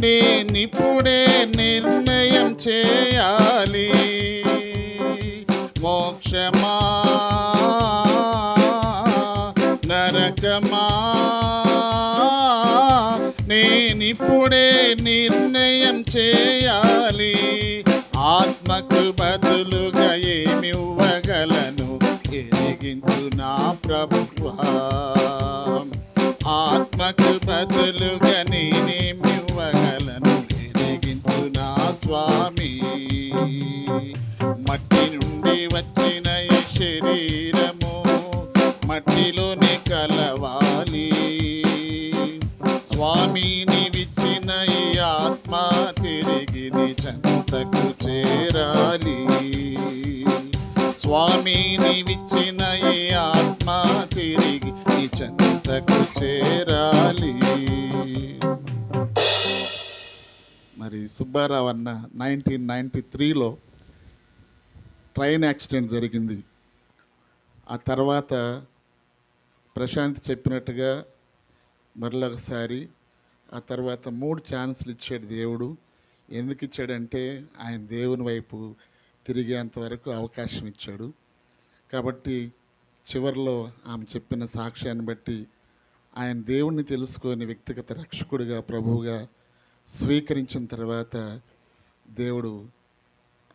నేనిప్పుడే నిర్ణయం చేయాలి. మోక్షమా నరకమా, నేనిప్పుడే నిర్ణయం చేయాలి. ఆత్మకు బదులుగా ఏమివ్వగలను ఎరిగించు నా ప్రభువా. ఆత్మకు బదులుగా నేనేమివ్వగలను ఎరిగించు నా స్వామి. మట్టి నుండి వచ్చిన ఈ శరీరము మట్టిలోనే కలవాలి. స్వామి నీవిచ్చిన ఈ ఆత్మ తిరిగి నీ చెంతకు చేరాలి. స్వామి నీవిచ్చిన ఈ ఆత్మ తిరిగి నీ చెంతకు చేరాలి. మరి సుబ్బారావు అన్న 1993లో ట్రైన్ యాక్సిడెంట్ జరిగింది. ఆ తర్వాత ప్రశాంత్ చెప్పినట్టుగా మరొకసారి ఆ తర్వాత 3 ఛాన్సులు ఇచ్చాడు దేవుడు. ఎందుకు ఇచ్చాడంటే ఆయన దేవుని వైపు తిరిగేంతవరకు అవకాశం ఇచ్చాడు. కాబట్టి చివరిలో ఆమె చెప్పిన సాక్ష్యాన్ని బట్టి ఆయన దేవుణ్ణి తెలుసుకొని వ్యక్తిగత రక్షకుడిగా ప్రభువుగా స్వీకరించిన తర్వాత దేవుడు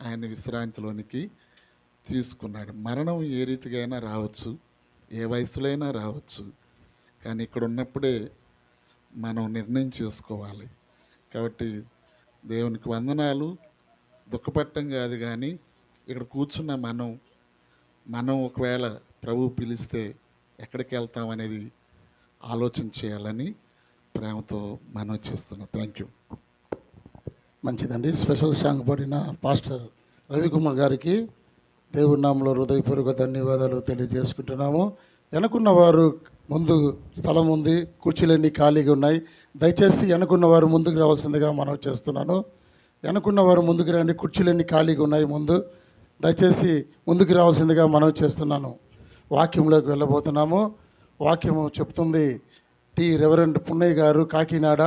ఆయన విశ్రాంతిలోనికి తీసుకున్నాడు. మరణం ఏ రీతిగా అయినా రావచ్చు, ఏ వయసులో అయినా రావచ్చు, కానీ ఇక్కడ ఉన్నప్పుడే మనం నిర్ణయం చేసుకోవాలి. కాబట్టి దేవునికి వందనాలు. దుఃఖపట్టం కాదు, కానీ ఇక్కడ కూర్చున్న మనం ఒకవేళ ప్రభువు పిలిస్తే ఎక్కడికి వెళ్తామనేది ఆలోచన చేయాలని ప్రేమతో మనం చేస్తున్నాం. Thank you. మంచిదండి. స్పెషల్ సాంగ్ పాడిన పాస్టర్ రవికుమార్ గారికి దేవుడి నామములో హృదయపూర్వక ధన్యవాదాలు తెలియజేసుకుంటున్నాము. వెనుకున్న వారు ముందు స్థలం ఉంది, కుర్చీలన్నీ ఖాళీగా ఉన్నాయి. దయచేసి వెనుకున్న వారు ముందుకు రావాల్సిందిగా మనం చేస్తున్నాను. వెనుకున్న వారు ముందుకు రండి, కుర్చీలన్నీ ఖాళీగా ఉన్నాయి. ముందు దయచేసి ముందుకు రావాల్సిందిగా మనం చేస్తున్నాను. వాక్యంలోకి వెళ్ళబోతున్నాము. వాక్యము చెప్తుంది రెవరెండ్ పున్నయ్య గారు కాకినాడ.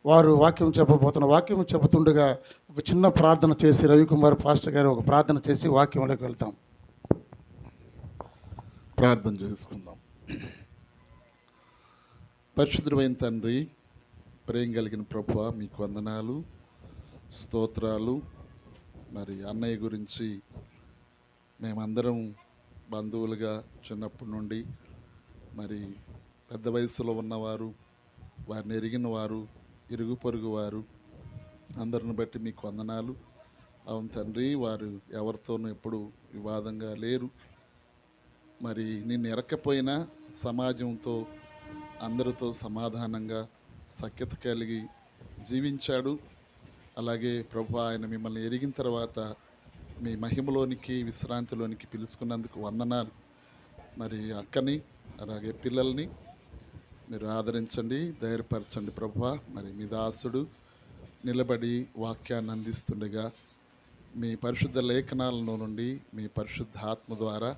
వారు వాక్యం చెప్పబోతున్న వాక్యం చెబుతుండగా ఒక చిన్న ప్రార్థన చేసి రవికుమార్ పాస్టర్ గారు ఒక ప్రార్థన చేసి వాక్యంలోకి వెళ్తాం. ప్రార్థన చేసుకుందాం. పరిశుద్ధమైన తండ్రి, ప్రేమ కలిగిన ప్రభువా, మీకు వందనాలు, స్తోత్రాలు. మరి అన్నయ్య గురించి మేమందరం బంధువులుగా చిన్నప్పటి నుండి, మరి పెద్ద వయసులో ఉన్నవారు, వారిని ఎరిగిన వారు, ఇరుగు పొరుగు వారు అందరిని బట్టి మీకు వందనాలు. అవును తండ్రి, వారు ఎవరితోనూ ఎప్పుడు వివాదంగా లేరు. మరి నిన్ను ఎరక్కపోయినా సమాజంతో అందరితో సమాధానంగా సఖ్యత కలిగి జీవించాడు. అలాగే ప్రభు, ఆయన మిమ్మల్ని ఎరిగిన తర్వాత మీ మహిమలోనికి విశ్రాంతిలోనికి పిలుచుకున్నందుకు వందనాలు. మరి అక్కని అలాగే పిల్లల్ని మీరు ఆదరించండి, ధైర్యపరచండి ప్రభువా. మరి మీ దాసుడు నిలబడి వాక్యాన్ని అందిస్తుండగా మీ పరిశుద్ధ లేఖనాలలో నుండి మీ పరిశుద్ధ ఆత్మ ద్వారా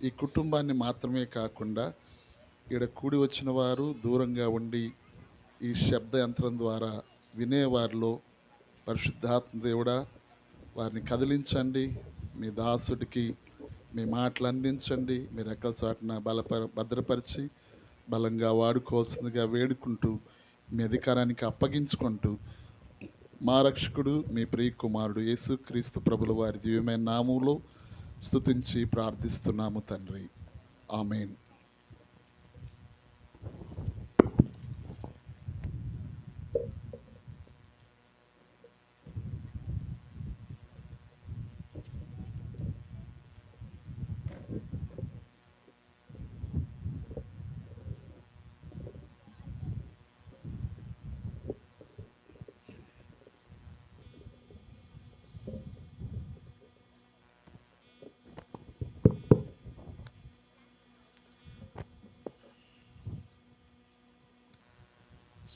ఈ కుటుంబాన్ని మాత్రమే కాకుండా ఇక్కడ కూడి వచ్చిన వారు దూరంగా ఉండి ఈ శబ్ద యంత్రం ద్వారా వినేవారిలో పరిశుద్ధాత్మ దేవుడా వారిని కదిలించండి. మీ దాసుడికి మీ మాటలు అందించండి. మీ రెక్కల చాటున భద్రపరిచి బలంగా వాడుకోవాల్సిందిగా వేడుకుంటూ మీ అధికారానికి అప్పగించుకుంటూ మా రక్షకుడు మీ ప్రియ కుమారుడు యేసుక్రీస్తు ప్రభుల వారి దివ్యమైన నామములో స్తుతించి ప్రార్థిస్తున్నాము తండ్రి. ఆమేన్.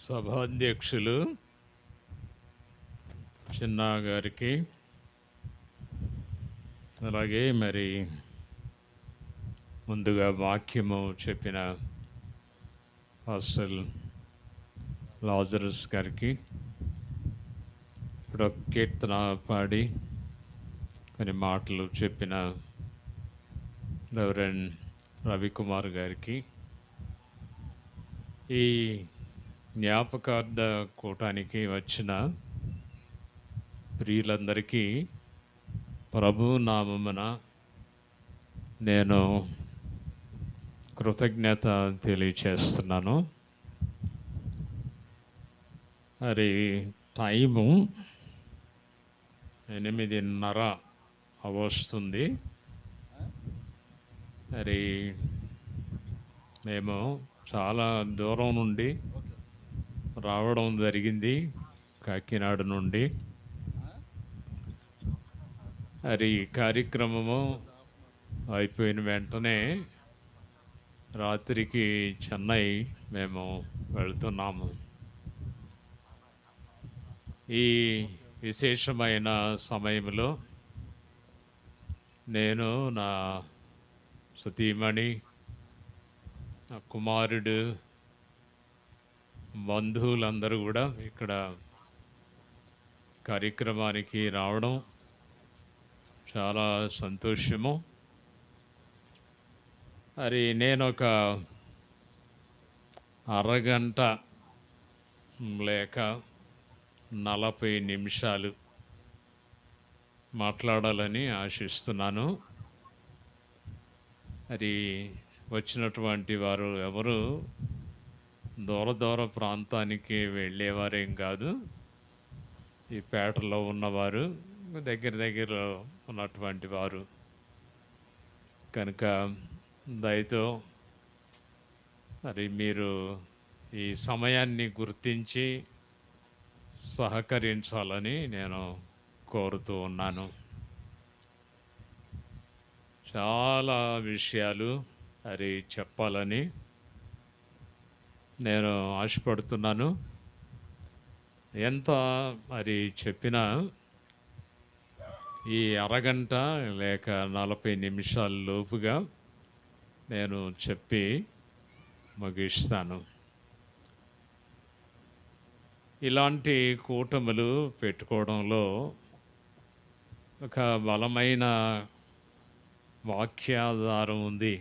సభాధ్యక్షులు చిన్నా గారికి, అలాగే మరి ముందుగా వాక్యము చెప్పిన పాస్టర్ లాజరస్ గారికి, ఒక కీర్తన పాడి కొన్ని మాటలు చెప్పిన రెవరెండ్ రవికుమార్ గారికి, ఈ జ్ఞాపకార్థ కూటానికి వచ్చిన ప్రియులందరికీ ప్రభు నామమున నేను కృతజ్ఞత తెలియచేస్తున్నాను. మరి టైము 8:30 అవస్తుంది. మరి మేము చాలా దూరం నుండి రావడం జరిగింది, కాకినాడ నుండి. మరి ఈ కార్యక్రమము అయిపోయిన వెంటనే రాత్రికి చెన్నై మేము వెళ్తున్నాము. ఈ విశేషమైన సమయంలో నేను, నా సతీమణి, నా కుమారుడు, బంధువులందరూ కూడా ఇక్కడ కార్యక్రమానికి రావడం చాలా సంతోషము. మరి నేను ఒక అరగంట లేక 40 నిమిషాలు మాట్లాడాలని ఆశిస్తున్నాను. మరి వచ్చినటువంటి వారు ఎవరు దూర ప్రాంతానికి వెళ్ళేవారేం కాదు. ఈ పేటలో ఉన్నవారు, దగ్గరలో ఉన్నటువంటి వారు కనుక దయతో మరి మీరు ఈ సమయాన్ని గుర్తించి సహకరించాలని నేను కోరుతూ ఉన్నాను. చాలా విషయాలు మరి చెప్పాలని నేను ఆశపడుతున్నాను. ఎంత మరి చెప్పినా ఈ అరగంట లేక 40 నిమిషాల లోపుగా నేను చెప్పి ముగిస్తాను. ఇలాంటి కూటములు పెట్టుకోవడంలో ఒక బలమైన వాక్యాధారం ఉంది.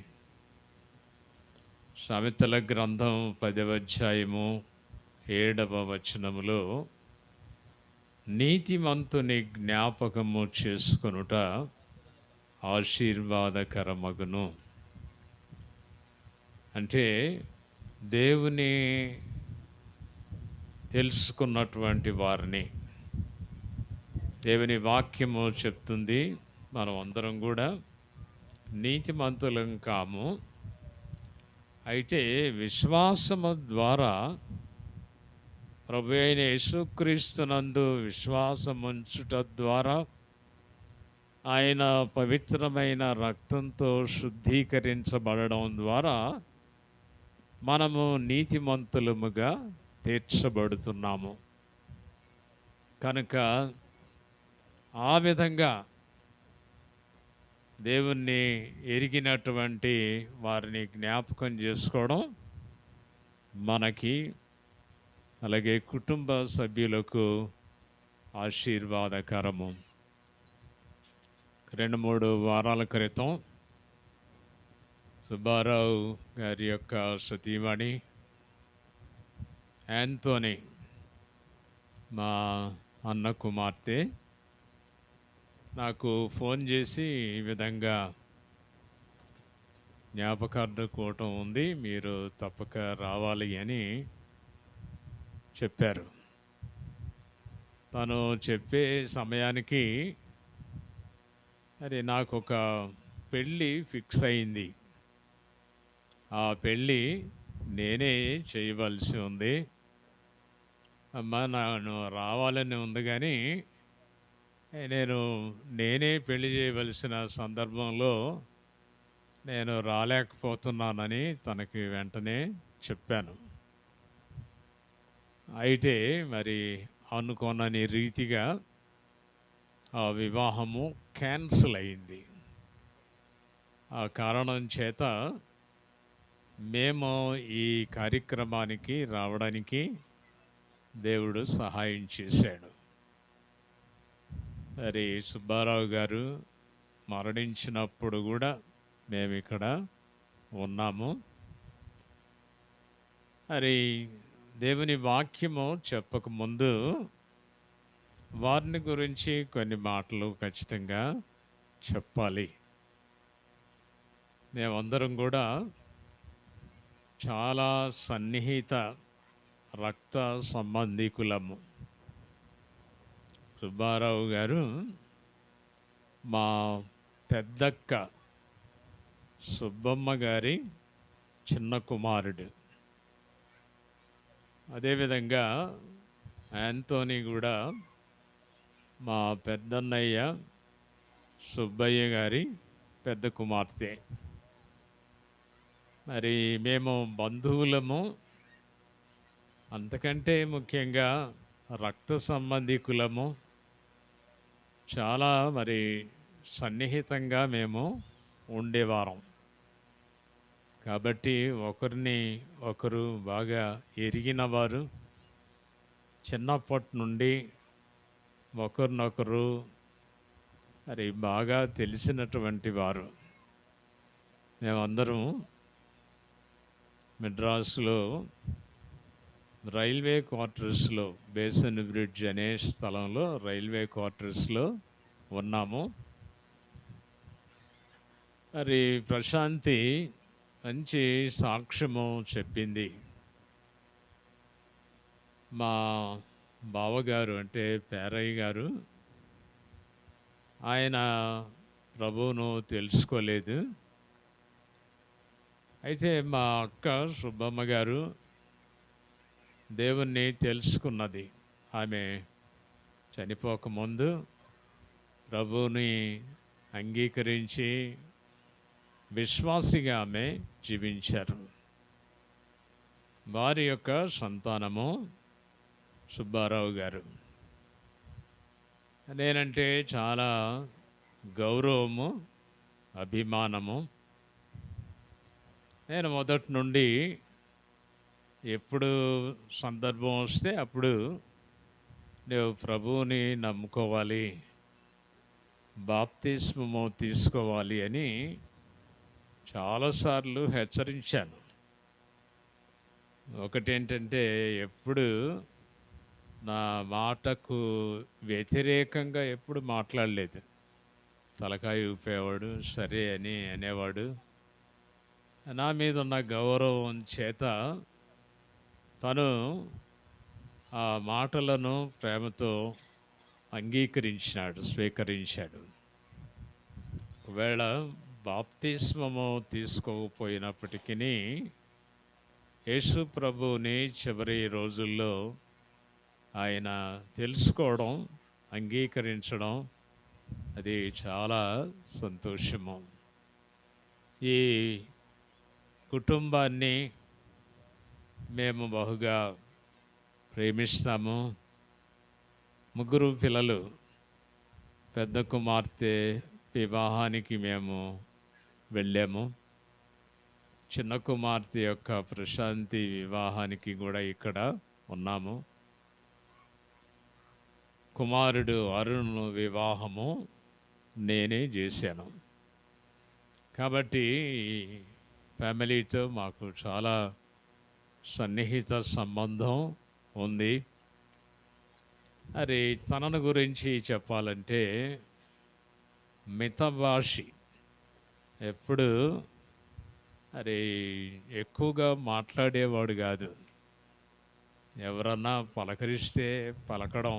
సామెతల గ్రంథం 10వ అధ్యాయము 7వ వచనములో, నీతిమంతుని జ్ఞాపకము చేసుకొనుట ఆశీర్వాదకరమగును. అంటే దేవుని తెలుసుకున్నటువంటి వారిని, దేవుని వాక్యము చెప్తుంది, మనం అందరం కూడా నీతిమంతులం కాము. అయితే విశ్వాసము ద్వారా ప్రభు అయిన యేసుక్రీస్తునందు విశ్వాసముంచుట ద్వారా ఆయన పవిత్రమైన రక్తంతో శుద్ధీకరించబడడం ద్వారా మనము నీతిమంతులముగా తీర్చబడుతున్నాము. కనుక ఆ విధంగా దేవుణ్ణి ఎరిగినటువంటి వారిని జ్ఞాపకం చేసుకోవడం మనకి, అలాగే కుటుంబ సభ్యులకు ఆశీర్వాదకరము. 2-3 వారాల క్రితం సుబ్బారావు గారి యొక్క సతీమణి యాంతోనీ, మా అన్న కుమార్తె, నాకు ఫోన్ చేసి ఈ విధంగా జ్ఞాపకార్థ కూటం ఉంది, మీరు తప్పక రావాలి అని చెప్పారు. తను చెప్పే సమయానికి మరి నాకు ఒక పెళ్ళి ఫిక్స్ అయింది. ఆ పెళ్ళి నేనే చేయవలసి ఉంది. అమ్మ, నేను రావాలని ఉంది, కానీ నేనే పెళ్లి చేయవలసిన సందర్భంలో నేను రాలేకపోతున్నానని తనకి వెంటనే చెప్పాను. అయితే మరి అనుకోనని రీతిగా ఆ వివాహము క్యాన్సిల్ అయింది. ఆ కారణం చేత మేము ఈ కార్యక్రమానికి రావడానికి దేవుడు సహాయం చేశాడు. మరి సుబ్బారావు గారు మరణించినప్పుడు కూడా మేము ఇక్కడ ఉన్నాము. మరి దేవుని వాక్యము చెప్పకముందు వారిని గురించి కొన్ని మాటలు ఖచ్చితంగా చెప్పాలి. మేమందరం కూడా చాలా సన్నిహిత రక్త సంబంధికులము. సుబ్బారావు గారు మా పెద్దక్క సుబ్బమ్మ గారి చిన్న కుమారుడు. అదేవిధంగా యాంతోనీ కూడా మా పెద్దన్నయ్య సుబ్బయ్య గారి పెద్ద కుమార్తె. మరి మేము బంధువులము, అంతకంటే ముఖ్యంగా రక్త సంబంధికులము. చాలా మరి సన్నిహితంగా మేము ఉండేవారం. కాబట్టి ఒకరిని ఒకరు బాగా ఎరిగినవారు, చిన్నప్పటి నుండి ఒకరినొకరు మరి బాగా తెలిసినటువంటి వారు. మేమందరం మెడ్రాస్లో రైల్వే క్వార్టర్స్లో, బేసన్ బ్రిడ్జ్ అనే స్థలంలో రైల్వే క్వార్టర్స్లో ఉన్నాము. మరి ప్రశాంతి మంచి సాక్ష్యము చెప్పింది. మా బావగారు అంటే పేరయ్య గారు, ఆయన ప్రభువును తెలుసుకోలేదు. అయితే మా అక్క సుబ్బమ్మ గారు దేవుణ్ణి తెలుసుకున్నది. ఆమె చనిపోకముందు ప్రభువుని అంగీకరించి విశ్వాసిగా ఆమె జీవించారు. వారి యొక్క సంతానము సుబ్బారావు గారు. నేనంటే చాలా గౌరవము, అభిమానము. నేను మొదటి నుండి ఎప్పుడు సందర్భం వస్తే అప్పుడు నువ్వు ప్రభువుని నమ్ముకోవాలి, బాప్తిస్మము తీసుకోవాలి అని చాలాసార్లు హెచ్చరించాను. ఒకటేంటంటే ఎప్పుడు నా మాటకు వ్యతిరేకంగా ఎప్పుడు మాట్లాడలేదు. తలకాయ ఊపేవాడు, సరే అని అనేవాడు. నా మీద ఉన్న గౌరవం చేత తను ఆ మాటలను ప్రేమతో అంగీకరించినాడు, స్వీకరించాడు. ఒకవేళ బాప్తిస్మము తీసుకోకపోయినప్పటికీ యేసు ప్రభువుని చివరి రోజుల్లో ఆయన తెలుసుకోవడం, అంగీకరించడం అది చాలా సంతోషము. ఈ కుటుంబాన్ని మేము బహుగా ప్రేమిస్తాము. ముగ్గురు పిల్లలు. పెద్ద కుమార్తె వివాహానికి మేము వెళ్ళాము. చిన్న కుమార్తె యొక్క ప్రశాంతి వివాహానికి కూడా ఇక్కడ ఉన్నాము. కుమారుడు అరుణ్ వివాహము నేనే చేశాను. కాబట్టి ఫ్యామిలీతో మాకు చాలా సన్నిహిత సంబంధం ఉంది. మరి తనను గురించి చెప్పాలంటే మితభాషి. ఎప్పుడు మరి ఎక్కువగా మాట్లాడేవాడు కాదు. ఎవరన్నా పలకరిస్తే పలకడం,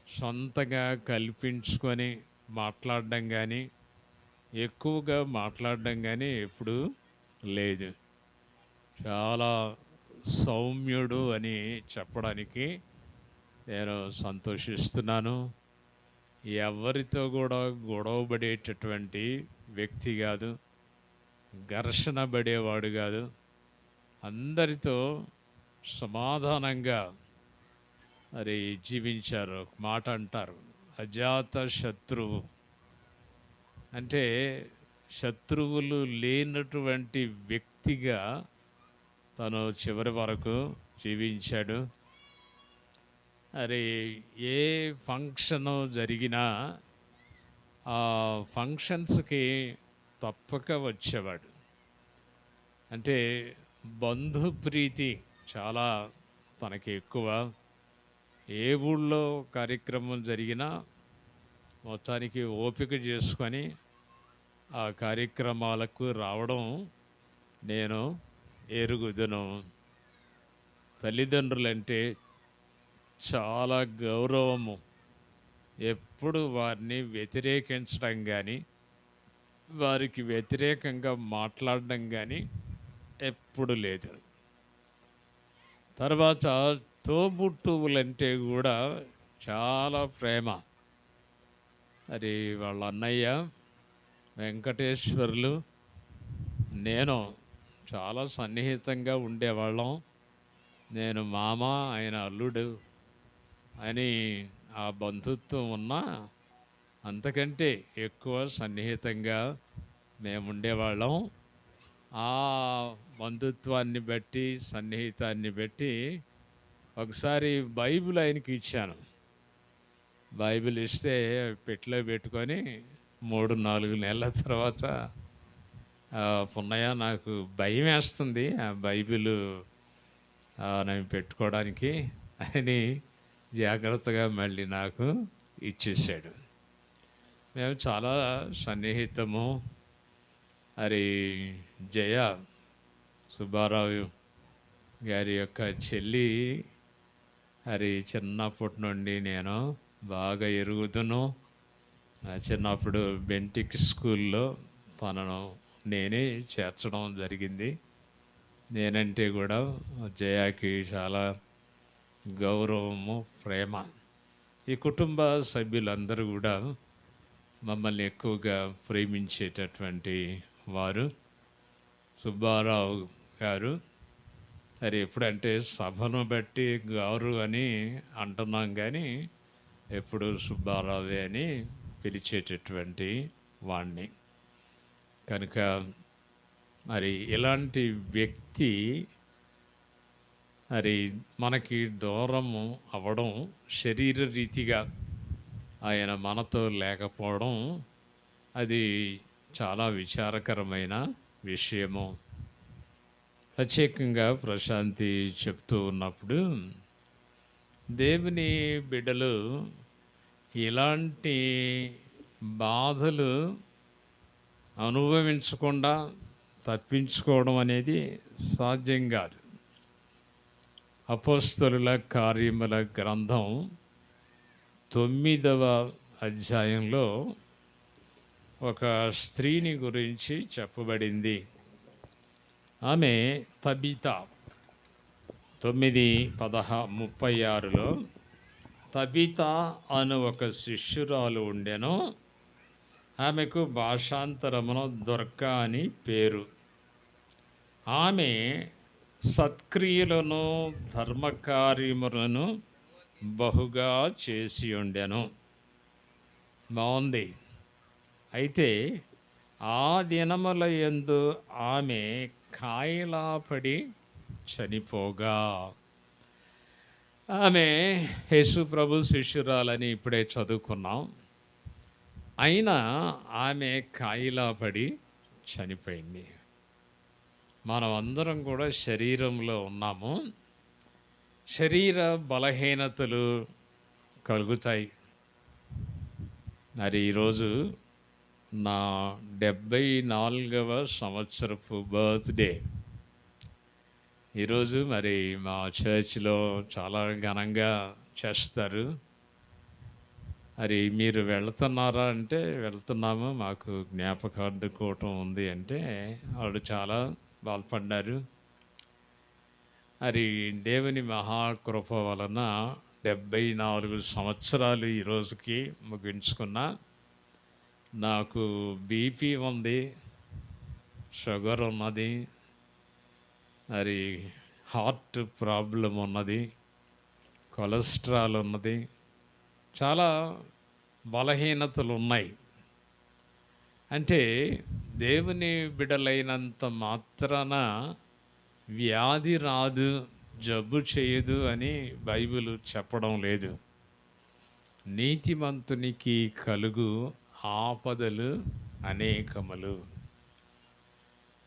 సొంతగా కల్పించుకొని మాట్లాడడం కానీ, ఎక్కువగా మాట్లాడడం కానీ ఎప్పుడు లేదు. చాలా సౌమ్యుడు అని చెప్పడానికి నేను సంతోషిస్తున్నాను. ఎవరితో కూడా గొడవపడేటటువంటి వ్యక్తి కాదు, ఘర్షణ పడేవాడు కాదు. అందరితో సమాధానంగా మరి జీవించారు. ఒక మాట అంటారు, అజాత శత్రువు. అంటే శత్రువులు లేనటువంటి వ్యక్తిగా తను చివరి వరకు జీవించాడు. మరి ఏ ఫంక్షను జరిగినా ఆ ఫంక్షన్స్‌కి తప్పక వచ్చేవాడు. అంటే బంధుప్రీతి చాలా తనకి ఎక్కువ. ఏ ఊళ్ళో కార్యక్రమం జరిగినా మొత్తానికి ఓపిక చేసుకొని ఆ కార్యక్రమాలకు రావడం నేను ఎరుగుదును. తల్లిదండ్రులంటే చాలా గౌరవము. ఎప్పుడు వారిని వ్యతిరేకించడం గానీ, వారికి వ్యతిరేకంగా మాట్లాడడం గానీ ఎప్పుడు లేదు. తర్వాత తోబుట్టువులంటే గూడా చాలా ప్రేమ. మరి వాళ్ళ అన్నయ్య వెంకటేశ్వర్లు, నేను చాలా సన్నిహితంగా ఉండేవాళ్ళం. నేను మామ, ఆయన అల్లుడు అని ఆ బంధుత్వం ఉన్నా అంతకంటే ఎక్కువ సన్నిహితంగా మేముండేవాళ్ళం. ఆ బంధుత్వాన్ని బట్టి, సన్నిహితాన్ని బట్టి ఒకసారి బైబిల్ ఆయనకి ఇచ్చాను. బైబిల్ ఇస్తే పెట్టెలో పెట్టుకొని 3, 4 నెలల తర్వాత పున్నయ్య నాకు భయమేస్తుంది ఆ బైబిలు నేను పెట్టుకోవడానికి అని జాగ్రత్తగా మళ్ళీ నాకు ఇచ్చేసాడు. మేము చాలా సన్నిహితము. మరి జయ సుబ్బారావు గారి యొక్క చెల్లి మరి చిన్నప్పటి నుండి నేను బాగా ఎరుగుదును. చిన్నప్పుడు బెంటిక్ స్కూల్లో తనను నేనే చేర్చడం జరిగింది. నేనంటే కూడా జయాకి చాలా గౌరవము, ప్రేమ. ఈ కుటుంబ సభ్యులందరూ కూడా మమ్మల్ని ఎక్కువగా ప్రేమించేటటువంటి వారు. సుబ్బారావు గారు మరి ఎప్పుడంటే సభను బట్టి గారు అని అంటున్నాం కానీ ఎప్పుడు సుబ్బారావే అని పిలిచేటటువంటి వాణ్ణి. కనుక మరి ఇలాంటి వ్యక్తి మరి మనకి దూరము అవ్వడం, శరీర రీతిగా ఆయన మనతో లేకపోవడం అది చాలా విచారకరమైన విషయము. ప్రత్యేకంగా ప్రశాంతి చెప్తూ ఉన్నప్పుడు దేవుని బిడ్డలు ఇలాంటి బాధలు అనుభవించకుండా తప్పించుకోవడం అనేది సాధ్యం కాదు. అపోస్తలుల కార్యముల గ్రంథం 9వ అధ్యాయంలో ఒక స్త్రీని గురించి చెప్పబడింది. ఆమె తబిత. 9:36లో తబిత అను ఒక శిష్యురాలు ఉండెను. ఆమెకు భాషాంతరమున దొర్క అని పేరు. ఆమె సత్క్రియలను, ధర్మకార్యములను బహుగా చేసి ఉండెను. బాగుంది. అయితే ఆ దినముల యందు ఆమె కాయలాపడి చనిపోగా. ఆమె యేసు ప్రభు శిష్యురాలని ఇప్పుడే చదువుకున్నాం. అయినా ఆమె కాయిలాపడి చనిపోయింది. మనం అందరం కూడా శరీరంలో ఉన్నాము. శరీర బలహీనతలు కలుగుతాయి. మరి ఈరోజు నా 74వ సంవత్సరపు బర్త్డే. ఈరోజు మరి మా చర్చ్లో చాలా ఘనంగా చేస్తారు. మరి మీరు వెళ్తున్నారా అంటే వెళ్తున్నాము, మాకు జ్ఞాపకార్థ కూటం ఉంది అంటే వాళ్ళు చాలా బాధపడ్డారు. మరి దేవుని మహాకృప వలన 74 సంవత్సరాలు ఈరోజుకి ముగించుకున్నా. నాకు బీపీ ఉంది, షుగర్ ఉన్నది, మరి హార్ట్ ప్రాబ్లం ఉన్నది, కొలెస్ట్రాల్ ఉన్నది, చాలా బలహీనతలు ఉన్నాయి. అంటే దేవుని బిడలైనంత మాత్రాన వ్యాధి రాదు, జబ్బు చేయదు అని బైబిల్ చెప్పడం లేదు. నీతిమంతునికి కలుగు ఆపదలు అనేకములు.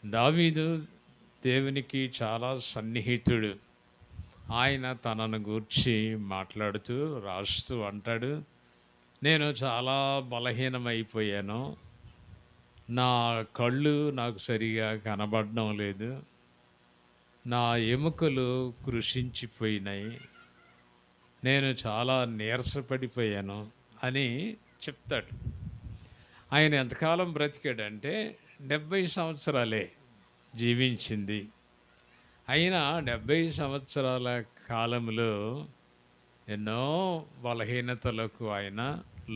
దావీదు దేవునికి చాలా సన్నిహితుడు. ఆయన తనను గూర్చి మాట్లాడుతూ రాస్తూ అంటాడు, నేను చాలా బలహీనమైపోయాను, నా కళ్ళు నాకు సరిగా కనబడడం లేదు, నా ఎముకలు కృషించిపోయినాయి, నేను చాలా నీరసపడిపోయాను అని చెప్తాడు. ఆయన ఎంతకాలం బ్రతికాడంటే 70 సంవత్సరాలే జీవించింది. అయినా 70 సంవత్సరాల కాలంలో ఎన్నో బలహీనతలకు ఆయన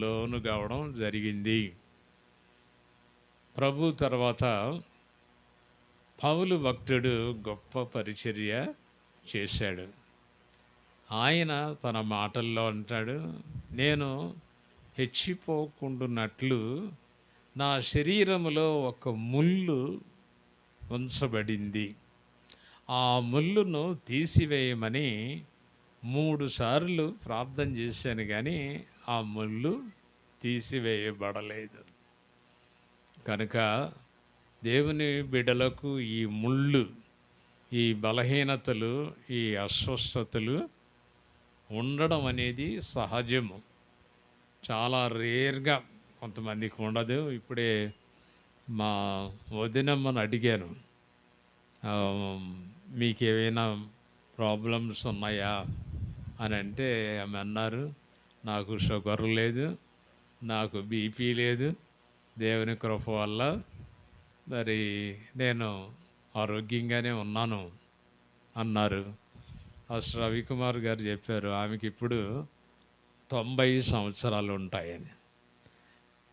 లోను కావడం జరిగింది. ప్రభు తర్వాత పౌలు భక్తుడు గొప్ప పరిచర్య చేశాడు. ఆయన తన మాటల్లో అంటాడు, నేను హెచ్చిపోకుండునట్లు నా శరీరములో ఒక ముళ్ళు ఉంచబడింది, ఆ ముళ్ళును తీసివేయమని 3 సార్లు ప్రార్థన చేశాను, కానీ ఆ ముళ్ళు తీసివేయబడలేదు. కనుక దేవుని బిడ్డలకు ఈ ముళ్ళు, ఈ బలహీనతలు, ఈ అస్వస్థతలు ఉండడం అనేది సహజము. చాలా రేర్గా కొంతమందికి ఉండదు. ఇప్పుడే మా వదినమ్మని అడిగాను, మీకేమైనా ప్రాబ్లమ్స్ ఉన్నాయా అని అంటే ఆమె అన్నారు, నాకు షుగర్ లేదు, నాకు బీపీ లేదు, దేవుని కృప వల్ల మరి నేను ఆరోగ్యంగానే ఉన్నాను అన్నారు. అసలు రవికుమార్ గారు చెప్పారు ఆమెకి ఇప్పుడు 90 సంవత్సరాలు ఉంటాయని.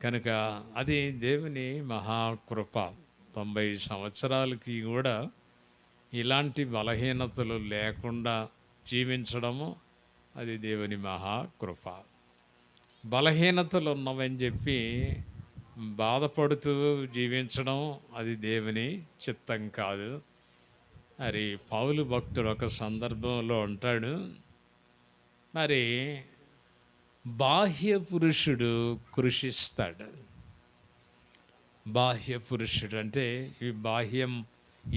కనుక అది దేవుని మహాకృప. 90 సంవత్సరాలకి కూడా ఇలాంటి బలహీనతలు లేకుండా జీవించడము అది దేవుని మహాకృప. బలహీనతలు ఉన్నవని చెప్పి బాధపడుతూ జీవించడం అది దేవుని చిత్తం కాదు. మరి పౌలు భక్తుడు ఒక సందర్భంలో అంటాడు, మరి బాహ్య పురుషుడు కృషిస్తాడు. బాహ్య పురుషుడు అంటే ఈ బాహ్యం,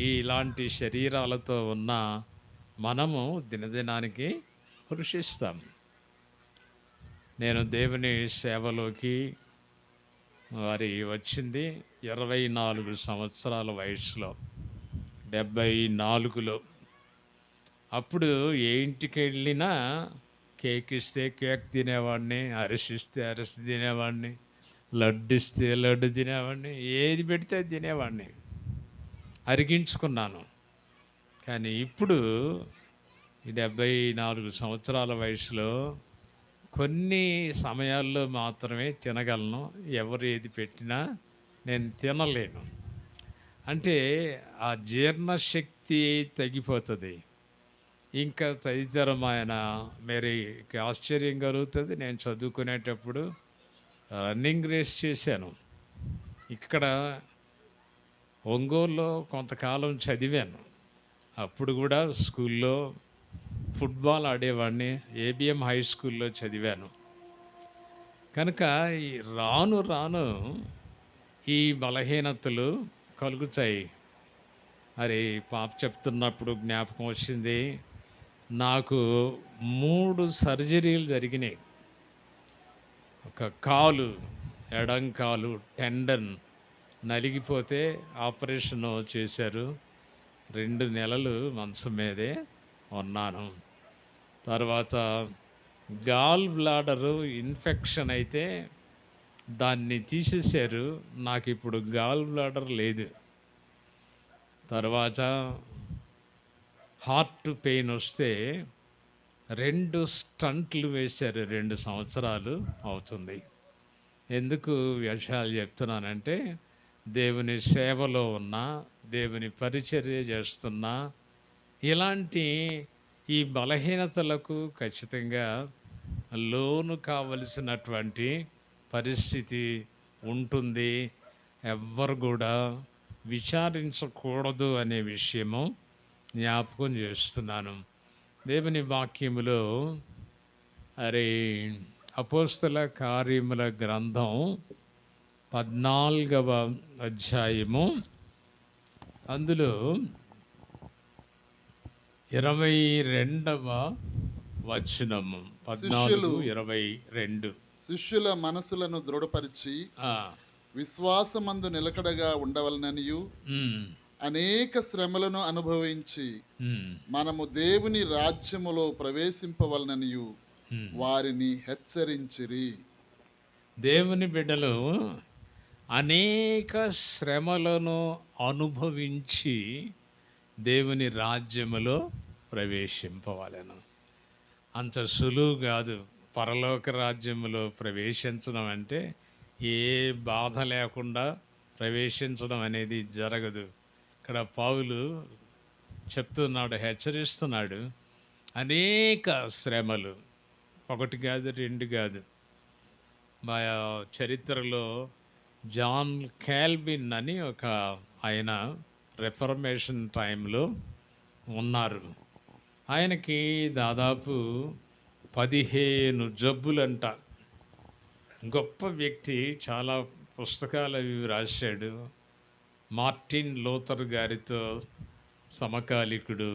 ఇలాంటి శరీరాలతో ఉన్న మనము దినదినానికి కృషిస్తాం. నేను దేవుని సేవలోకి వారి వచ్చింది 24 సంవత్సరాల వయసులో, 74లో. అప్పుడు ఏ ఇంటికి వెళ్ళినా కేక్ ఇస్తే కేక్ తినేవాడిని, అరిసిస్తే అరిసి తినేవాడిని, లడ్డు ఇస్తే లడ్డు తినేవాడిని, ఏది పెడితే తినేవాడిని, అరిగించుకున్నాను. కానీ ఇప్పుడు ఈ 74 సంవత్సరాల వయసులో కొన్ని సమయాల్లో మాత్రమే తినగలను, ఎవరు ఏది పెట్టినా నేను తినలేను. అంటే ఆ జీర్ణశక్తి తగ్గిపోతుంది. ఇంకా తదితరమైన మీకు ఆశ్చర్యం కలుగుతుంది. నేను చదువుకునేటప్పుడు రన్నింగ్ రేస్ చేశాను. ఇక్కడ ఒంగోలులో కొంతకాలం చదివాను. అప్పుడు కూడా స్కూల్లో ఫుట్బాల్ ఆడేవాడిని, ఏబిఎం హై స్కూల్లో చదివాను. కనుక ఈ రాను రాను ఈ బలహీనతలు కలుగుతాయి. మరి పాప చెప్తున్నప్పుడు జ్ఞాపకం వచ్చింది, నాకు 3 సర్జరీలు జరిగినాయి. ఒక కాలు, ఎడం కాలు టెండన్ నలిగిపోతే ఆపరేషన్ చేశారు. 2 నెలలు మంచం మీదే ఉన్నాను. తర్వాత గాల్ బ్లాడరు ఇన్ఫెక్షన్ అయితే దాన్ని తీసేశారు. నాకు ఇప్పుడు గాల్ బ్లాడర్ లేదు. తర్వాత హార్ట్ పెయిన్ వస్తే 2 స్టంట్లు వేశారు. 2 సంవత్సరాలు అవుతుంది. ఎందుకు విషయాలు చెప్తున్నానంటే, దేవుని సేవలో ఉన్నా, దేవుని పరిచర్య చేస్తున్నా, ఇలాంటి ఈ బలహీనతలకు ఖచ్చితంగా లోను కావలసినటువంటి పరిస్థితి ఉంటుంది. ఎవ్వరు కూడా విచారించకూడదు అనే విషయము జ్ఞాపకం చేస్తున్నాను. దేవుని వాక్యములో అరే అపోస్తల కార్యముల గ్రంథం 14వ అధ్యాయము, అందులో 22వ వచనము. 14, 22. శిష్యుల మనసులను దృఢపరిచి ఆ, విశ్వాసమందు నిలకడగా ఉండవలననియు ఉమ్, అనేక శ్రమలను అనుభవించి ఉమ్, మనము దేవుని రాజ్యములో ప్రవేశింపవలననియు ఉమ్. వారిని హెచ్చరించిరి. దేవుని బిడ్డలు అనేక శ్రమలను అనుభవించి దేవుని రాజ్యములో ప్రవేశింపవలెను. అంత సులువు కాదు. పరలోక రాజ్యములో ప్రవేశించడం అంటే ఏ బాధ లేకుండా ప్రవేశించడం అనేది జరగదు. ఇక్కడ పౌలు చెప్తున్నాడు, హెచ్చరిస్తున్నాడు. అనేక శ్రమలు, ఒకటి కాదు, రెండు కాదు. మా చరిత్రలో జాన్ క్యాల్విన్ అని ఒక ఆయన రెఫర్మేషన్ టైంలో ఉన్నారు. ఆయనకి దాదాపు 15 జబ్బులంట. గొప్ప వ్యక్తి, చాలా పుస్తకాలు అవి రాశాడు. మార్టిన్ లూథర్ గారితో సమకాలికుడు,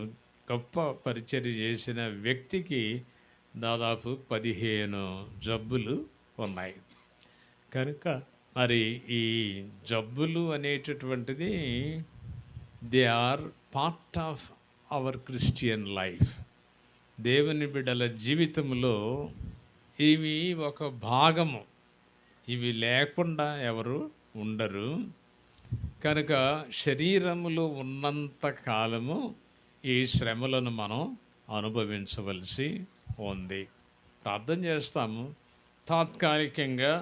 గొప్ప పరిచర్య చేసిన వ్యక్తికి దాదాపు 15 జబ్బులు ఉన్నాయి. కనుక మరి ఈ జబ్బులు అనేటటువంటిది they are part of our Christian life. దేవుని బిడ్డల జీవితంలో ఇవి ఒక భాగము. ఇవి లేకుండా ఎవరు ఉండరు. కనుక శరీరములో ఉన్నంత కాలము ఈ శ్రమలను మనం అనుభవించవలసి ఉంది. ప్రార్థన చేస్తాము, తాత్కాలికంగా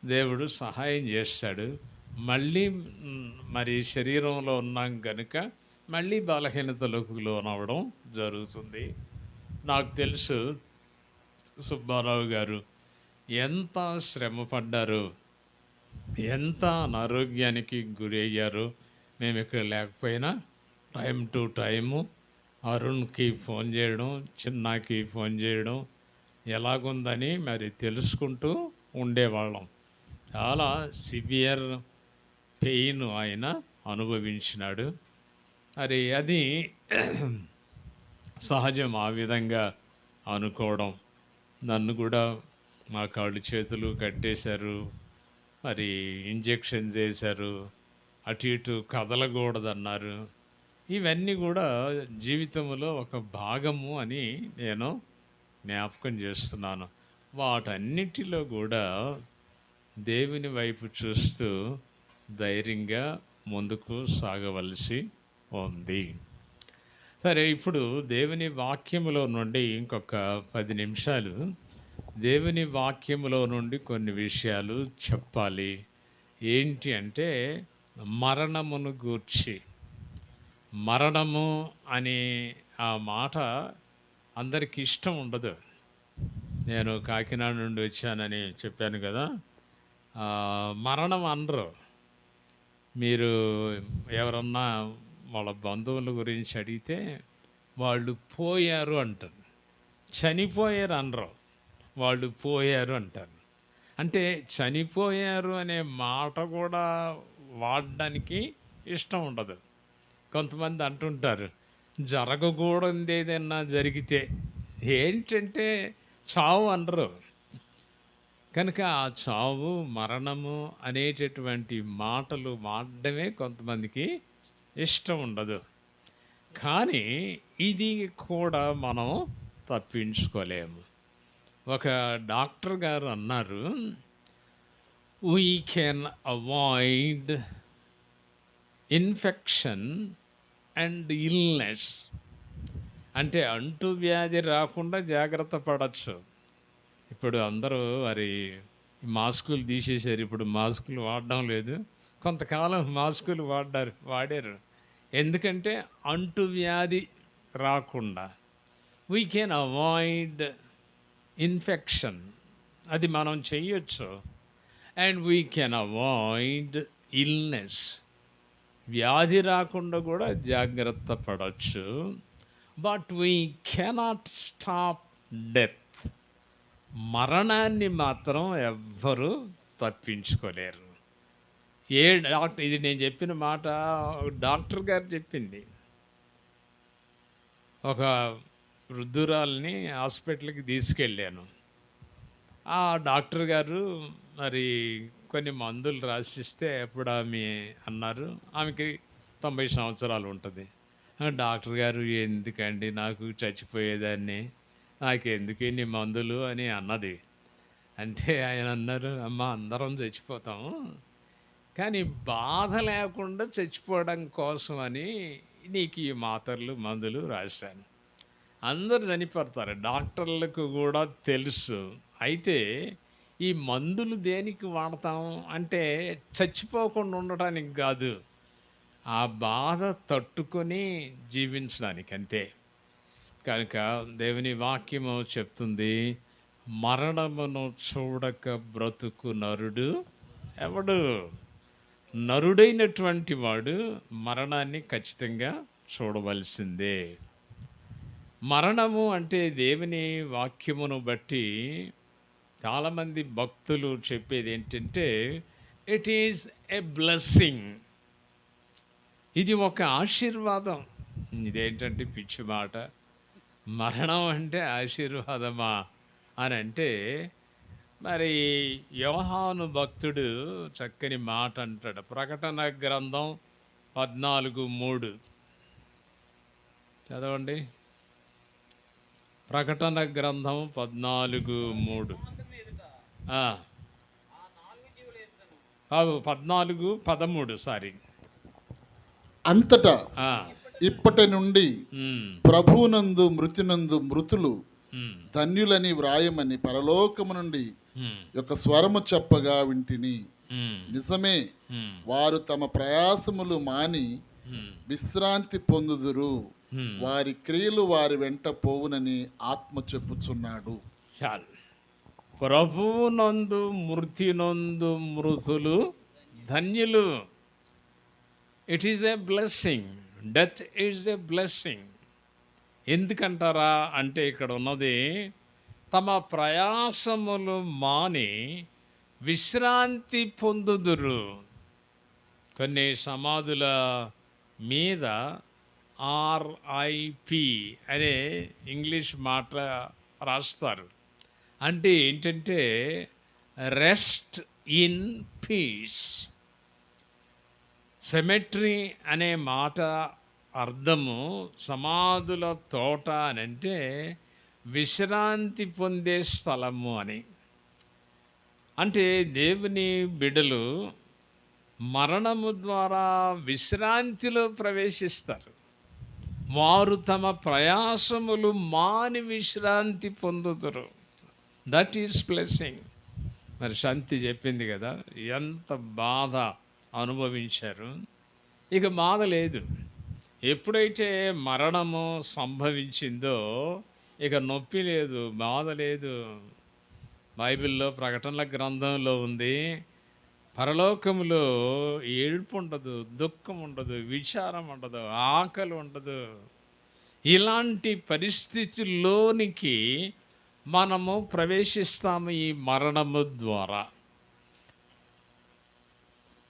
దేవుడు సహాయం చేస్తాడు. మళ్ళీ మరి శరీరంలో ఉన్నాం కనుక మళ్ళీ బలహీనతలకు లోనవడం జరుగుతుంది. నాకు తెలుసు సుబ్బారావు గారు ఎంత శ్రమ పడ్డారు, ఎంత అనారోగ్యానికి గురి అయ్యారు. మేము ఇక్కడ లేకపోయినా టైం టు టైము అరుణ్కి ఫోన్ చేయడం, చిన్నాకి ఫోన్ చేయడం, ఎలాగుందని మరి తెలుసుకుంటూ ఉండేవాళ్ళం. చాలా సివియర్ పెయిన్ ఆయన అనుభవించినాడు. మరి అది సహజం ఆ విధంగా అనుకోవడం. నన్ను కూడా మా కాళ్ళు చేతులు కట్టేశారు, మరి ఇంజెక్షన్స్ వేశారు, అటు ఇటు కదలకూడదన్నారు. ఇవన్నీ కూడా జీవితంలో ఒక భాగము అని నేను జ్ఞాపకం చేస్తున్నాను. వాటన్నిటిలో కూడా దేవుని వైపు చూస్తూ ధైర్యంగా ముందుకు సాగవలసి ఉంది. సరే, ఇప్పుడు దేవుని వాక్యములో నుండి ఇంకొక 10 నిమిషాలు దేవుని వాక్యములో నుండి కొన్ని విషయాలు చెప్పాలి. ఏంటి అంటే మరణమును గూర్చి. మరణము అనే ఆ మాట అందరికీ ఇష్టం ఉండదు. నేను కాకినాడ నుండి వచ్చానని చెప్పాను కదా. మరణం అనరు. మీరు ఎవరన్నా వాళ్ళ బంధువుల గురించి అడిగితే వాళ్ళు పోయారు అంటారు. చనిపోయారు అనరు, వాళ్ళు పోయారు అంటారు. అంటే చనిపోయారు అనే మాట కూడా వాడడానికి ఇష్టం ఉండదు. కొంతమంది అంటుంటారు, జరగకూడదు ఏదైనా జరిగితే ఏంటంటే చావు అనరు. కనుక ఆ చావు, మరణము అనేటటువంటి మాటలు వాడడమే కొంతమందికి ఇష్టం ఉండదు. కానీ ఇది కూడా మనం తప్పించుకోలేము. ఒక డాక్టర్ గారు అన్నారు, we can avoid infection and illness. అంటే అంటువ్యాధి రాకుండా జాగ్రత్త పడవచ్చు. ఇప్పుడు అందరూ మరి మాస్కులు తీసేశారు. ఇప్పుడు మాస్కులు వాడడం లేదు. కొంతకాలం మాస్కులు వాడారు. ఎందుకంటే అంటువ్యాధి రాకుండా. వీ కెన్ అవాయిడ్ ఇన్ఫెక్షన్, అది మనం చెయ్యొచ్చు. And we can avoid illness, వ్యాధి రాకుండా కూడా జాగ్రత్త పడవచ్చు. But we cannot stop death. మరణాన్ని మాత్రం ఎవ్వరూ తప్పించుకోలేరు. ఇది నేను చెప్పిన మాట డాక్టర్ గారు చెప్పింది. ఒక వృద్ధురాల్ని హాస్పిటల్కి తీసుకెళ్ళాను. ఆ డాక్టర్ గారు మరి కొన్ని మందులు రాసిస్తే అప్పుడు ఆమె అన్నారు, ఆమెకి 90 సంవత్సరాలు ఉంటుంది. డాక్టర్ గారు, ఎందుకండి, నాకు చచ్చిపోయేదాన్ని, నాకెందుకు ఇన్ని మందులు అని అన్నది. అంటే ఆయన అన్నారు, అమ్మ, అందరం చచ్చిపోతాము, కానీ బాధ లేకుండా చచ్చిపోవడం కోసం అని నీకు ఈ మందులు రాశాను. అందరు చనిపోతారు, డాక్టర్లకు కూడా తెలుసు. అయితే ఈ మందులు దేనికి వాడతాం అంటే చచ్చిపోకుండా ఉండటానికి కాదు, ఆ బాధ తట్టుకొని జీవించడానికి, అంతే. కనుక దేవుని వాక్యము చెప్తుంది, మరణమును చూడక బ్రతుకు నరుడు ఎవడు? నరుడైనటువంటి వాడు మరణాన్ని ఖచ్చితంగా చూడవలసిందే. మరణము అంటే దేవుని వాక్యమును బట్టి చాలామంది భక్తులు చెప్పేది ఏంటంటే, ఇట్ ఈజ్ ఎ బ్లెస్సింగ్. ఇది ఒక ఆశీర్వాదం. ఇదేంటంటే పిచ్చి మాట, మరణం అంటే ఆశీర్వాదమా అని అంటే, మరి యోహాను భక్తుడు చక్కని మాట అంటాడు. ప్రకటన గ్రంథం 14:3 చదవండి. ప్రకటన గ్రంథం 14:3. 14:13 సారీ. అంతటా ఇప్పటి నుండి ప్రభువునందు మృతినందు మృతులు ధన్యులని వ్రాయమని పరలోకము నుండి యొక్క స్వరము చెప్పగా వింటిని. నిజమే, వారు తమ ప్రయాసములు మాని విశ్రాంతి పొందుదురు, వారి క్రియలు వారి వెంట పోవునని ఆత్మ చెప్పుచున్నాడు. చాలు. ప్రభువునందు మృతినందు మృతులు ధన్యులు. It is a blessing. Death is a blessing. ఎందుకంటారా అంటే, ఇక్కడ ఉన్నది, తమ ప్రయాసములు మాని విశ్రాంతి పొందుదురు. కొన్ని సమాధుల మీద RIP అనే ఇంగ్లీష్ మాట రాస్తారు. అంటే ఏంటంటే రెస్ట్ ఇన్ పీస్. సెమెట్రీ అనే మాట అర్థము సమాధుల తోట అని అంటే విశ్రాంతి పొందే స్థలము అని. అంటే దేవుని బిడ్డలు మరణము ద్వారా విశ్రాంతిలో ప్రవేశిస్తారు. వారు తమ ప్రయాసములు మాని విశ్రాంతి పొందుతారు. That is blessing. మరి శాంతి చెప్పింది కదా, ఎంత బాధ అనుభవించారు. ఇక బాధ లేదు. ఎప్పుడైతే మరణము సంభవించిందో ఇక నొప్పి లేదు, బాధ లేదు. బైబిల్లో ప్రకటనల గ్రంథంలో ఉంది, పరలోకములో ఏడుపు ఉండదు, దుఃఖం ఉండదు, విచారం ఉండదు, ఆకలి ఉండదు. ఇలాంటి పరిస్థితుల్లోనికి మనము ప్రవేశిస్తాము ఈ మరణము ద్వారా.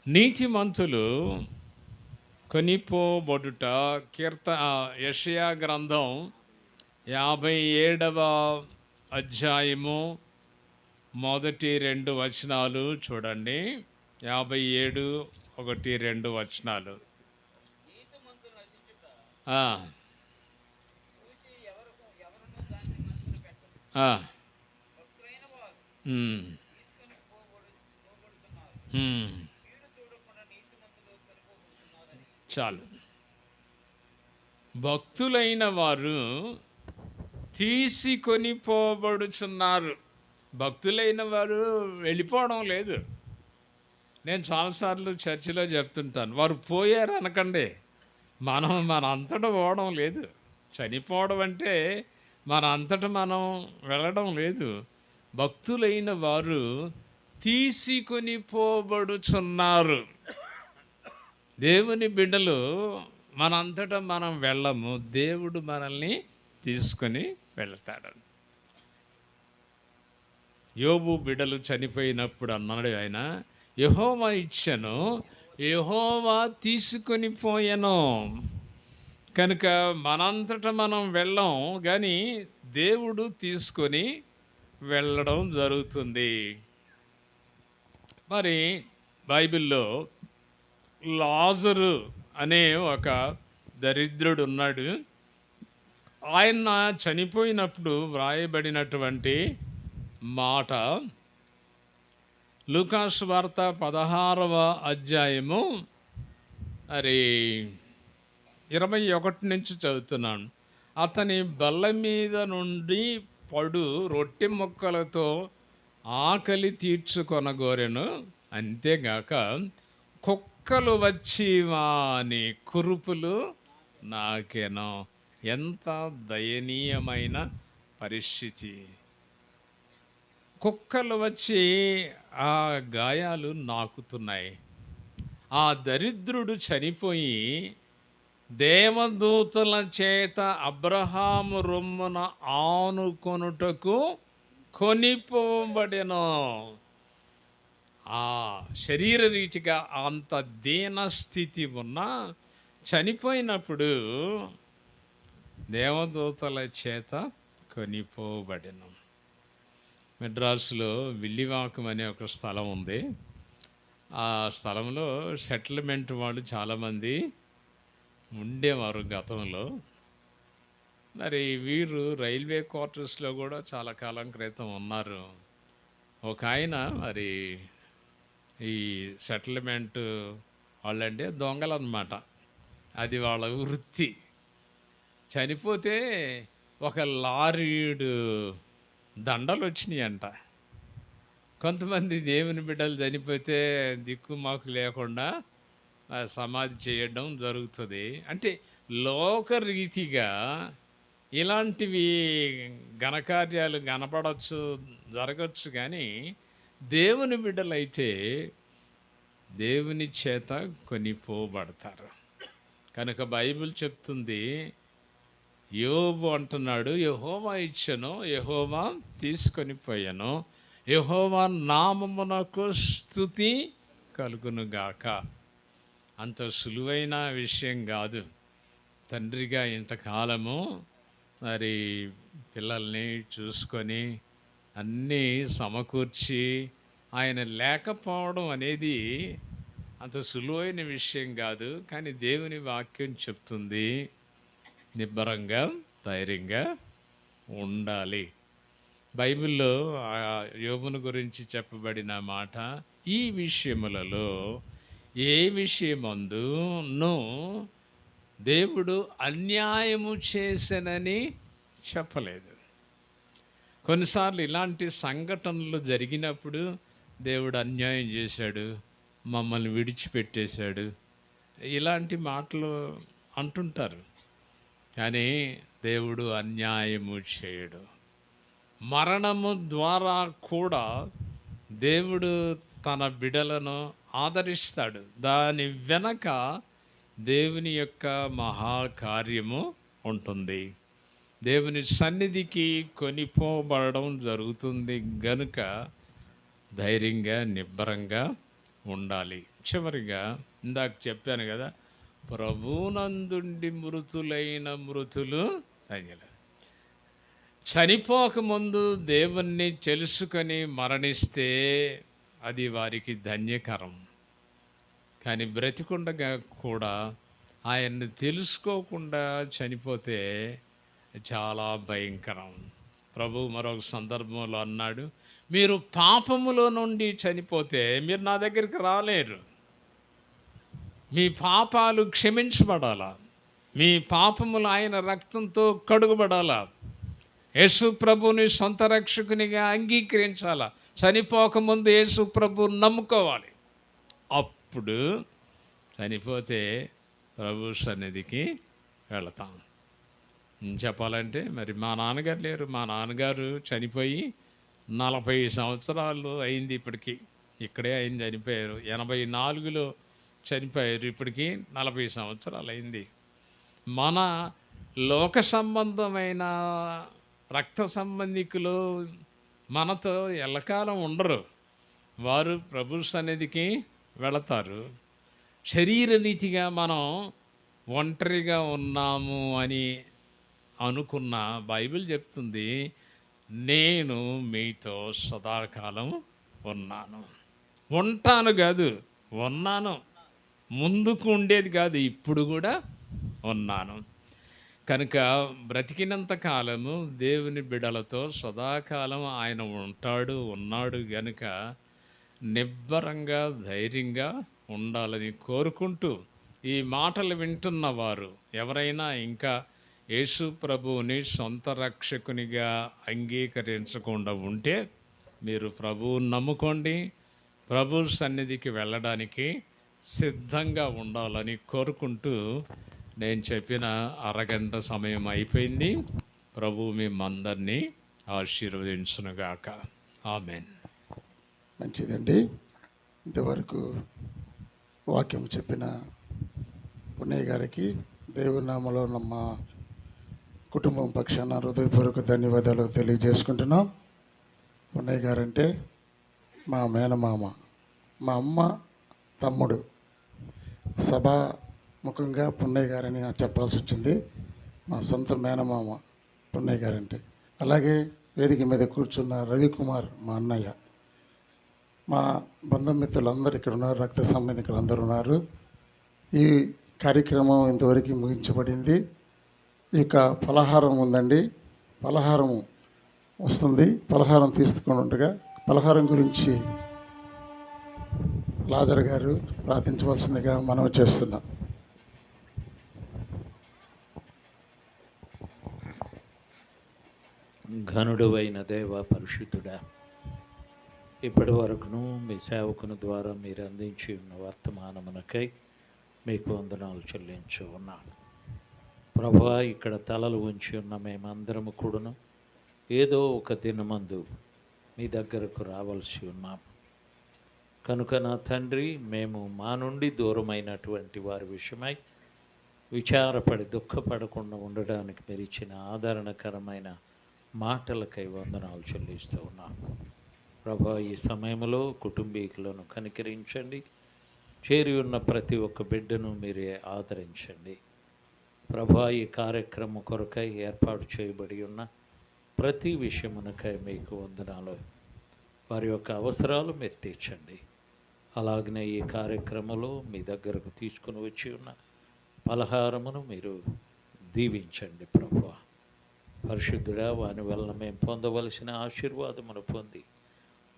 నీతిమంతులు కొనిపోబడుట యెషయా గ్రంథం 57వ అధ్యాయము 1-2 చూడండి. 57:1-2. చాలు. భక్తులైన వారు తీసుకొని పోబడుచున్నారు. భక్తులైన వారు వెళ్ళిపోవడం లేదు. నేను చాలాసార్లు చర్చిలో చెప్తుంటాను, వారు పోయారు అనకండి. మన అంతటా పోవడం లేదు. చనిపోవడం అంటే మన అంతటా మనం వెళ్ళడం లేదు. భక్తులైన వారు తీసుకొని పోబడుచున్నారు. దేవుని బిడ్డలు మనంతటా మనం వెళ్ళము, దేవుడు మనల్ని తీసుకొని వెళ్తాడు. యోబు బిడ్డలు చనిపోయినప్పుడు అన్నాడు ఆయన, యెహోవా ఇచ్చెను, యెహోవా తీసుకొని పోయెను. కనుక మనంతటా మనం వెళ్ళం, కానీ దేవుడు తీసుకొని వెళ్ళడం జరుగుతుంది. మరి బైబిల్లో లాజరు అనే ఒక దరిద్రుడు ఉన్నాడు. ఆయన చనిపోయినప్పుడు వ్రాయబడినటువంటి మాట లూకాసు వార్త 16వ అధ్యాయము మరి 21 నుంచి చదువుతున్నాను. అతని బల్ల మీద నుండి పడు రొట్టె ముక్కలతో ఆకలి తీర్చుకొనగోరెను, అంతేగాక కుక్కలు వచ్చి వాని కురుపులు నాకెను. ఎంత దయనీయమైన పరిస్థితి! కుక్కలు వచ్చి ఆ గాయాలు నాకుతున్నాయి. ఆ దరిద్రుడు చనిపోయి దేవదూతల చేత అబ్రహాము రొమ్మున ఆనుకొనుటకు కొనిపోబడెను. ఆ శరీర రీతిగా అంత దీనస్థితి ఉన్నా చనిపోయినప్పుడు దేవదూతల చేత కొనిపోబడెను. మెడ్రాసులో విల్లివాకం అనే ఒక స్థలం ఉంది. ఆ స్థలంలో సెటిల్మెంట్ వాళ్ళు చాలామంది ఉండేవారు గతంలో. మరి వీరు రైల్వే క్వార్టర్స్లో కూడా చాలా కాలం క్రితం ఉన్నారు. ఒక ఆయన మరి ఈ సెటిల్మెంట్ వాళ్ళంటే దొంగలు అన్నమాట, అది వాళ్ళ వృత్తి. చనిపోతే ఒక లారీడు దండలు వచ్చినాయంట. కొంతమంది దేవుని బిడ్డలు చనిపోతే దిక్కుమాకు లేకుండా సమాధి చేయడం జరుగుతుంది. అంటే లోకరీతిగా ఇలాంటివి ఘనకార్యాలు కనపడవచ్చు, జరగచ్చు, కానీ దేవుని బిడ్డలైతే దేవుని చేత కొనిపోబడతారు. కనుక బైబిల్ చెప్తుంది, యోబు అంటున్నాడు, యెహోవా ఇచ్చెను, యెహోవా తీసుకొని పోయాను, యెహోవా నామమునకు స్తుతి కలుగునుగాక. అంత సులువైన విషయం కాదు. తండ్రిగా ఇంతకాలము మరి పిల్లల్ని చూసుకొని అన్నీ సమకూర్చి ఆయన లేకపోవడం అనేది అంత సులువైన విషయం కాదు. కానీ దేవుని వాక్యం చెప్తుంది, నిబ్బరంగా ధైర్యంగా ఉండాలి. బైబిల్లో యోబును గురించి చెప్పబడిన మాట, ఈ విషయములలో ఏ విషయమందును దేవుడు అన్యాయము చేసెనని చెప్పలేదు. కొన్నిసార్లు ఇలాంటి సంఘటనలు జరిగినప్పుడు దేవుడు అన్యాయం చేశాడు, మమ్మల్ని విడిచిపెట్టేశాడు, ఇలాంటి మాటలు అంటుంటారు. కానీ దేవుడు అన్యాయము చేయడు. మరణము ద్వారా కూడా దేవుడు తన బిడలను ఆదరిస్తాడు. దాని వెనక దేవుని యొక్క మహాకార్యము ఉంటుంది. దేవుని సన్నిధికి కొనిపోబడడం జరుగుతుంది గనుక ధైర్యంగా నిబ్బరంగా ఉండాలి. చివరిగా ఇందాక చెప్పాను కదా, ప్రభువునందుండి మృతులైన మృతులు ధన్యులు. చనిపోకముందు దేవుణ్ణి తెలుసుకొని మరణిస్తే అది వారికి ధన్యకరం. కానీ బ్రతికుండగా కూడా ఆయన్ని తెలుసుకోకుండా చనిపోతే చాలా భయంకరం. ప్రభు మరొక సందర్భంలో అన్నాడు, మీరు పాపములో నుండి చనిపోతే మీరు నా దగ్గరికి రాలేరు. మీ పాపాలు క్షమించబడాలా, మీ పాపములు ఆయన రక్తంతో కడుగుబడాలా, యేసు ప్రభుని సొంత రక్షకునిగా అంగీకరించాలా, చనిపోకముందు యేసు ప్రభు నమ్ముకోవాలి. అప్పుడు చనిపోతే ప్రభు సన్నిధికి వెళతాం. చెప్పాలంటే మరి మా నాన్నగారు లేరు. మా నాన్నగారు చనిపోయి 40 సంవత్సరాలు అయింది. ఇప్పటికీ ఇక్కడే ఆయన చనిపోయారు. 84లో చనిపోయారు. ఇప్పటికీ 40 సంవత్సరాలు అయింది. మన లోక సంబంధమైన రక్త సంబంధికులు మనతో ఎల్లకాలం ఉండరు. వారు ప్రభు సన్నిధికి వెళతారు. శరీర రీతిగా మనం ఒంటరిగా ఉన్నాము అని అనుకున్న బైబిల్ చెప్తుంది, నేను మీతో సదాకాలం ఉన్నాను. ఉంటాను కాదు, ఉన్నాను. ముందుకు ఉండేది కాదు, ఇప్పుడు కూడా ఉన్నాను. కనుక బ్రతికినంత కాలము దేవుని బిడలతో సదాకాలం ఆయన ఉన్నాడు గనుక నిబ్బరంగా ధైర్యంగా ఉండాలని కోరుకుంటూ, ఈ మాటలు వింటున్న వారు ఎవరైనా ఇంకా యేసు ప్రభువుని సొంత రక్షకునిగా అంగీకరించకుండా ఉంటే మీరు ప్రభువుని నమ్ముకోండి. ప్రభు సన్నిధికి వెళ్ళడానికి సిద్ధంగా ఉండాలని కోరుకుంటూ, నేను చెప్పిన అరగంట సమయం అయిపోయింది. ప్రభు మిమ్మందరినీ ఆశీర్వదించునుగాక. ఆమెన్. మంచిదండి. ఇంతవరకు వాక్యం చెప్పిన పున్నయ్య గారికి దేవుని నామములో మా కుటుంబం పక్షాన హృదయపూర్వక ధన్యవాదాలు తెలియజేసుకుంటున్నాం. పున్నయ్య గారంటే మా మేనమామ, మా అమ్మ తమ్ముడు. సభాముఖంగా పున్నయ్య గారని చెప్పాల్సి వచ్చింది. మా సొంత మేనమామ పున్నయ్య గారంటే. అలాగే వేదిక మీద కూర్చున్న రవికుమార్ మా అన్నయ్య. మా బంధుమిత్రులందరూ ఇక్కడ ఉన్నారు, రక్త సంబంధికులు అందరూ ఉన్నారు. ఈ కార్యక్రమం ఇంతవరకు ముగించబడింది. ఇక పలహారం ఉందండి, పలహారం వస్తుంది. పలహారం తీసుకుని ఉండగా పలహారం గురించి లాజర్ గారు ప్రార్థించవలసిందిగా మనవి చేస్తున్నాం. ఘనుడు అయిన దేవ పరిశుద్ధుడా, ఇప్పటి వరకును మీ సేవకుని ద్వారా మీరు అందించి ఉన్న వర్తమానమునకై మీకు వందనాలు చెల్లించు ఉన్నాను. ప్రభువా, ఇక్కడ తలలు ఉంచి ఉన్న మేమందరము కూడాను ఏదో ఒక దినమందు మీ దగ్గరకు రావాల్సి ఉన్నాం కనుక నా తండ్రి, మేము మా నుండి దూరమైనటువంటి వారి విషయమై విచారపడి దుఃఖపడకుండా ఉండడానికి మీరు ఇచ్చిన ఆదరణకరమైన మాటలకై వందనాలు చెల్లిస్తూ ఉన్నాం. ప్రభా, ఈ సమయంలో కుటుంబీకులను కనికరించండి. చేరి ఉన్న ప్రతి ఒక్క బిడ్డను మీరే ఆదరించండి. ప్రభా, ఈ కార్యక్రమం కొరకై ఏర్పాటు చేయబడి ఉన్న ప్రతి విషయమునకై మీకు వందనాలు. వారి యొక్క అవసరాలు మీరు తీర్చండి. అలాగనే ఈ కార్యక్రమంలో మీ దగ్గరకు తీసుకుని వచ్చి ఉన్న పలహారమును మీరు దీవించండి. ప్రభువా పరిశుద్ధుడా, వాని వలన మేము పొందవలసిన ఆశీర్వాదమును పొంది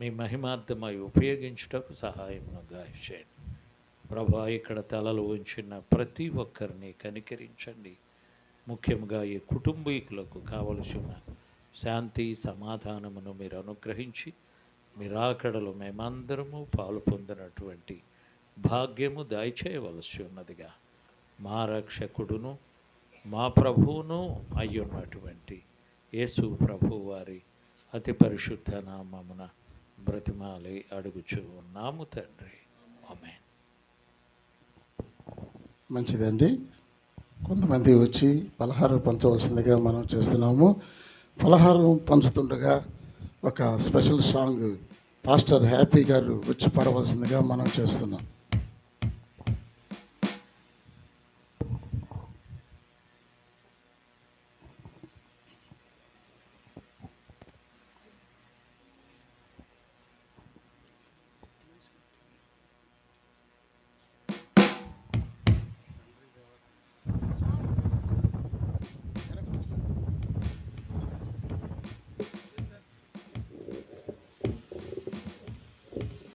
మీ మహిమార్థమై ఉపయోగించుటకు సహాయమును దయచేయండి. ప్రభా, ఇక్కడ తలలు ఉంచిన ప్రతి ఒక్కరిని కనికరించండి. ముఖ్యంగా ఈ కుటుంబీకులకు కావలసిన శాంతి సమాధానమును మీరు అనుగ్రహించి మీ రాకడలో మేమందరము పాలు పొందినటువంటి భాగ్యము దయచేయవలసి ఉన్నదిగా మా రక్షకుడును మా ప్రభువును అయ్యున్నటువంటి యేసు ప్రభు వారి అతి పరిశుద్ధ నామమున బ్రతిమాలి అడుగుచూ ఉన్నాము తండ్రి. ఆమేన్. మంచిదండి. కొంతమంది వచ్చి పలహారం పంచవలసిందిగా మనం చేస్తున్నాము. పలహారం పంచుతుండగా ఒక స్పెషల్ సాంగ్ పాస్టర్ హ్యాపీ గారు వచ్చి పాడవలసిందిగా మనం చేస్తున్నాం.